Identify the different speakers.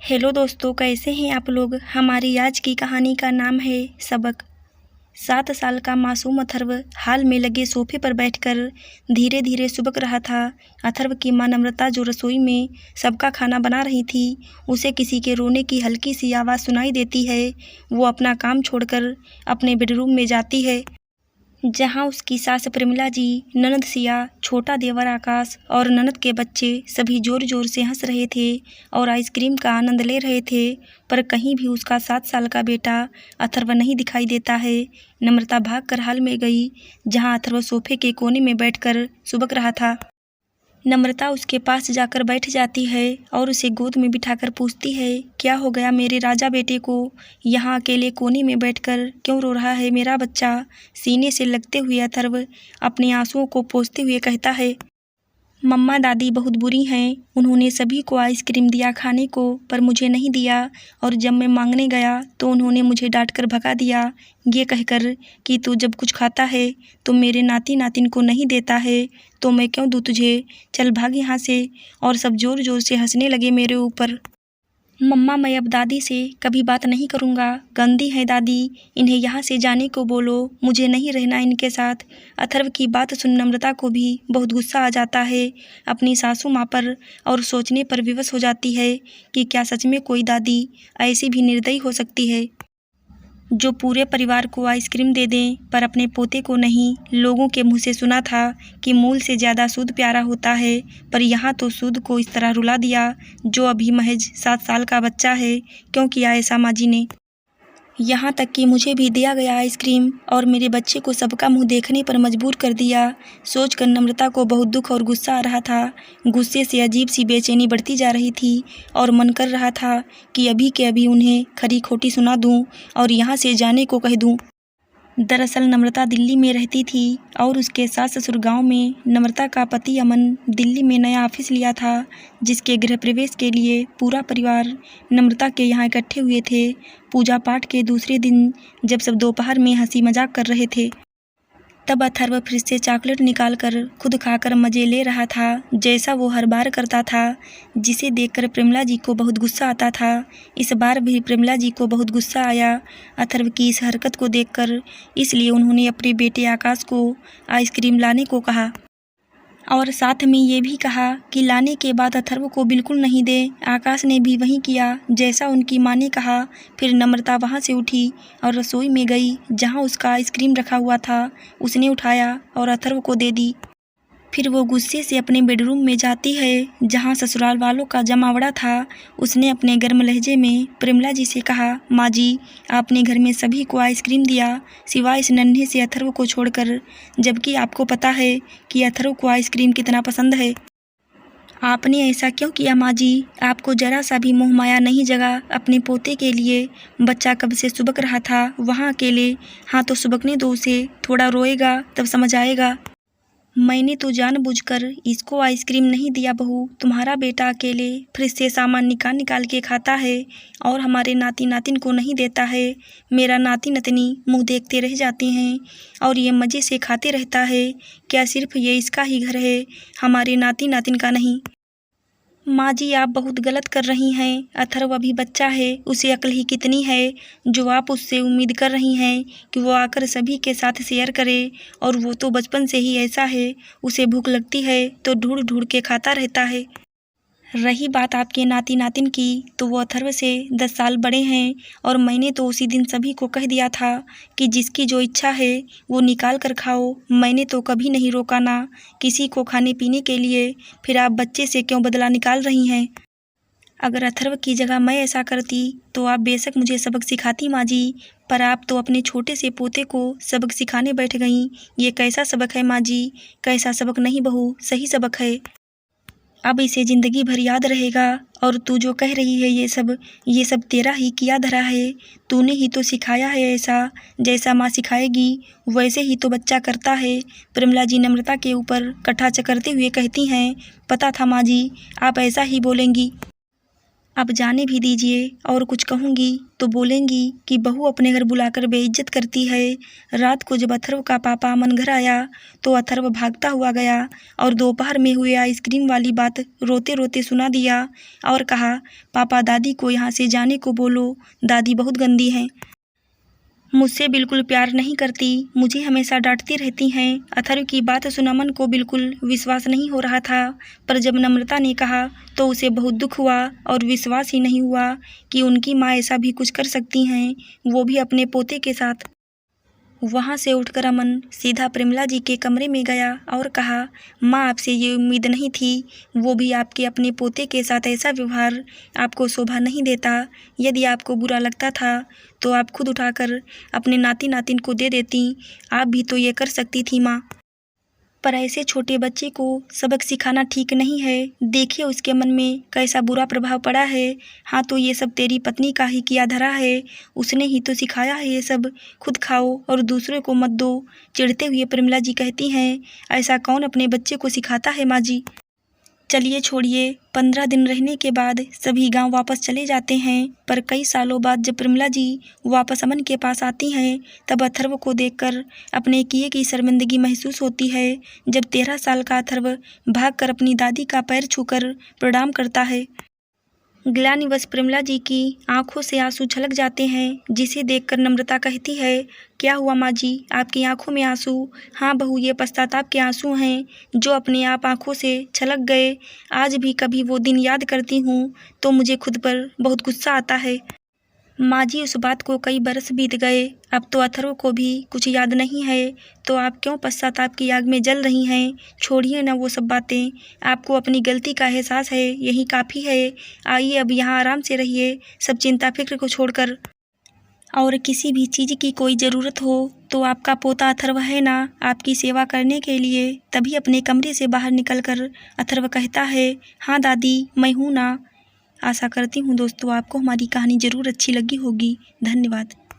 Speaker 1: Hello दोस्तों, कैसे हैं आप लोग। हमारी आज की कहानी का नाम है सबक। 7 साल का मासूम अथर्व हाल में लगे सोफे पर बैठकर धीरे धीरे सुबक रहा था। अथर्व की मां नम्रता जो रसोई में सबका खाना बना रही थी, उसे किसी के रोने की हल्की सी आवाज़ सुनाई देती है। वो अपना काम छोड़कर अपने बेडरूम में जाती है, जहां उसकी सास प्रमिला जी, ननद सिया, छोटा देवर आकाश और ननद के बच्चे सभी जोर जोर से हंस रहे थे और आइसक्रीम का आनंद ले रहे थे। पर कहीं भी उसका 7 साल का बेटा अथर्व नहीं दिखाई देता है। नम्रता भागकर हाल में गई, जहां अथर्व सोफे के कोने में बैठकर सुबक रहा था। नम्रता उसके पास जाकर बैठ जाती है और उसे गोद में बिठाकर पूछती है, क्या हो गया मेरे राजा बेटे को? यहाँ अकेले कोने में बैठकर क्यों रो रहा है मेरा बच्चा? सीने से लगते हुए अथर्व अपने आंसुओं को पोंछते हुए कहता है, मम्मा दादी बहुत बुरी हैं। उन्होंने सभी को आइसक्रीम दिया खाने को, पर मुझे नहीं दिया, और जब मैं मांगने गया तो उन्होंने मुझे डांटकर भगा दिया, ये कहकर कि तू जब कुछ खाता है तो मेरे नाती नातिन को नहीं देता है, तो मैं क्यों दूँ तुझे, चल भाग यहाँ से। और सब जोर जोर से हंसने लगे मेरे ऊपर। मम्मा मैं अब दादी से कभी बात नहीं करूँगा, गंदी है दादी, इन्हें यहाँ से जाने को बोलो, मुझे नहीं रहना इनके साथ। अथर्व की बात सुन नम्रता को भी बहुत गुस्सा आ जाता है अपनी सासू माँ पर, और सोचने पर विवश हो जाती है कि क्या सच में कोई दादी ऐसी भी निर्दयी हो सकती है जो पूरे परिवार को आइसक्रीम दे दें, पर अपने पोते को नहीं। लोगों के मुंह से सुना था कि मूल से ज़्यादा सूद प्यारा होता है, पर यहाँ तो सूद को इस तरह रुला दिया, जो अभी महज 7 साल का बच्चा है। क्यों किया ऐसा माँ जी ने? यहाँ तक कि मुझे भी दिया गया आइसक्रीम और मेरे बच्चे को सबका मुंह देखने पर मजबूर कर दिया। सोचकर नम्रता को बहुत दुख और गुस्सा आ रहा था। गुस्से से अजीब सी बेचैनी बढ़ती जा रही थी और मन कर रहा था कि अभी के अभी उन्हें खरी खोटी सुना दूं और यहाँ से जाने को कह दूं। दरअसल नम्रता दिल्ली में रहती थी और उसके सास ससुर गाँव में। नम्रता का पति अमन दिल्ली में नया ऑफिस लिया था, जिसके गृह प्रवेश के लिए पूरा परिवार नम्रता के यहाँ इकट्ठे हुए थे। पूजा पाठ के दूसरे दिन जब सब दोपहर में हंसी मजाक कर रहे थे, तब अथर्व फ्रिज से चॉकलेट निकालकर खुद खाकर मज़े ले रहा था, जैसा वो हर बार करता था, जिसे देखकर प्रमिला जी को बहुत गुस्सा आता था। इस बार भी प्रमिला जी को बहुत गुस्सा आया अथर्व की इस हरकत को देखकर, इसलिए उन्होंने अपने बेटे आकाश को आइसक्रीम लाने को कहा और साथ में ये भी कहा कि लाने के बाद अथर्व को बिल्कुल नहीं दे। आकाश ने भी वही किया जैसा उनकी माँ ने कहा। फिर नम्रता वहाँ से उठी और रसोई में गई, जहाँ उसका आइसक्रीम रखा हुआ था उसने उठाया और अथर्व को दे दी। फिर वो गुस्से से अपने बेडरूम में जाती है, जहाँ ससुराल वालों का जमावड़ा था। उसने अपने गर्म लहजे में प्रमिला जी से कहा, माँ जी आपने घर में सभी को आइसक्रीम दिया, सिवाय इस नन्हे से अथर्व को छोड़कर, जबकि आपको पता है कि अथर्व को आइसक्रीम कितना पसंद है। आपने ऐसा क्यों किया माँ जी? आपको जरा सा भी मोह माया नहीं जगा अपने पोते के लिए? बच्चा कब से सुबक रहा था वहाँ अकेले। हाँ तो सुबकने दो उसे, थोड़ा रोएगा तब समझ आएगा। मैंने तो जानबूझकर इसको आइसक्रीम नहीं दिया बहू। तुम्हारा बेटा अकेले फ्रिज से सामान निकाल निकाल के खाता है और हमारे नाती नातिन को नहीं देता है। मेरा नाती नतनी मुंह देखते रह जाते हैं और ये मज़े से खाते रहता है। क्या सिर्फ ये इसका ही घर है, हमारे नाती नातिन का नहीं? माँ जी आप बहुत गलत कर रही हैं। अथर्व अभी बच्चा है, उसे अक्ल ही कितनी है जो आप उससे उम्मीद कर रही हैं कि वो आकर सभी के साथ शेयर करे। और वो तो बचपन से ही ऐसा है, उसे भूख लगती है तो ढूंढ ढूंढ के खाता रहता है। रही बात आपके नाती नातिन की, तो वो अथर्व से 10 साल बड़े हैं और मैंने तो उसी दिन सभी को कह दिया था कि जिसकी जो इच्छा है वो निकाल कर खाओ। मैंने तो कभी नहीं रोका ना किसी को खाने पीने के लिए। फिर आप बच्चे से क्यों बदला निकाल रही हैं? अगर अथर्व की जगह मैं ऐसा करती तो आप बेशक मुझे सबक सिखाती माँ जी, पर आप तो अपने छोटे से पोते को सबक सिखाने बैठ गईं। ये कैसा सबक है माँ जी? कैसा सबक नहीं बहू, सही सबक है। अब इसे ज़िंदगी भर याद रहेगा। और तू जो कह रही है ये सब तेरा ही किया धरा है। तूने ही तो सिखाया है ऐसा। जैसा माँ सिखाएगी वैसे ही तो बच्चा करता है। प्रमिला जी नम्रता के ऊपर कटाक्ष करते हुए कहती हैं, पता था माँ जी आप ऐसा ही बोलेंगी। अब जाने भी दीजिए, और कुछ कहूँगी तो बोलेंगी कि बहू अपने घर बुलाकर बेइज्जत करती है। रात को जब अथर्व का पापा अमन घर आया तो अथर्व भागता हुआ गया और दोपहर में हुए आइसक्रीम वाली बात रोते रोते सुना दिया और कहा, पापा दादी को यहाँ से जाने को बोलो, दादी बहुत गंदी हैं, मुझसे बिल्कुल प्यार नहीं करती, मुझे हमेशा डांटती रहती हैं। अथर्व की बात सुन अमन को बिल्कुल विश्वास नहीं हो रहा था, पर जब नम्रता ने कहा तो उसे बहुत दुख हुआ और विश्वास ही नहीं हुआ कि उनकी माँ ऐसा भी कुछ कर सकती हैं, वो भी अपने पोते के साथ। वहाँ से उठकर अमन सीधा प्रेमला जी के कमरे में गया और कहा, माँ आपसे ये उम्मीद नहीं थी, वो भी आपके अपने पोते के साथ ऐसा व्यवहार आपको शोभा नहीं देता। यदि आपको बुरा लगता था तो आप खुद उठाकर अपने नाती नातिन को दे देती, आप भी तो ये कर सकती थी माँ। पर ऐसे छोटे बच्चे को सबक सिखाना ठीक नहीं है, देखिए उसके मन में कैसा बुरा प्रभाव पड़ा है। हाँ तो ये सब तेरी पत्नी का ही किया धरा है, उसने ही तो सिखाया है ये सब, खुद खाओ और दूसरे को मत दो। चिढ़ते हुए प्रेमला जी कहती हैं, ऐसा कौन अपने बच्चे को सिखाता है माँ जी। चलिए छोड़िए। 15 दिन रहने के बाद सभी गांव वापस चले जाते हैं, पर कई सालों बाद जब प्रेमला जी वापस अमन के पास आती हैं तब अथर्व को देखकर अपने किए की शर्मिंदगी महसूस होती है। जब 13 साल का अथर्व भागकर अपनी दादी का पैर छूकर प्रणाम करता है, ग्लानिवश प्रेमला जी की आंखों से आंसू छलक जाते हैं, जिसे देखकर नम्रता कहती है, क्या हुआ माँ जी, आपकी आंखों में आंसू। हाँ बहू, ये पश्चाताप के आंसू हैं जो अपने आप आंखों से छलक गए। आज भी कभी वो दिन याद करती हूँ तो मुझे खुद पर बहुत गुस्सा आता है। माँ जी उस बात को कई बरस बीत गए, अब तो अथर्व को भी कुछ याद नहीं है, तो आप क्यों पश्चाताप की आग में जल रही हैं। छोड़िए ना वो सब बातें, आपको अपनी गलती का एहसास है, यही काफ़ी है। आइए अब यहाँ आराम से रहिए, सब चिंता फिक्र को छोड़कर। और किसी भी चीज़ की कोई ज़रूरत हो तो आपका पोता अथर्व है ना आपकी सेवा करने के लिए। तभी अपने कमरे से बाहर निकलकर अथर्व कहता है, हाँ दादी मैं हूँ ना। आशा करती हूँ दोस्तों आपको हमारी कहानी ज़रूर अच्छी लगी होगी। धन्यवाद।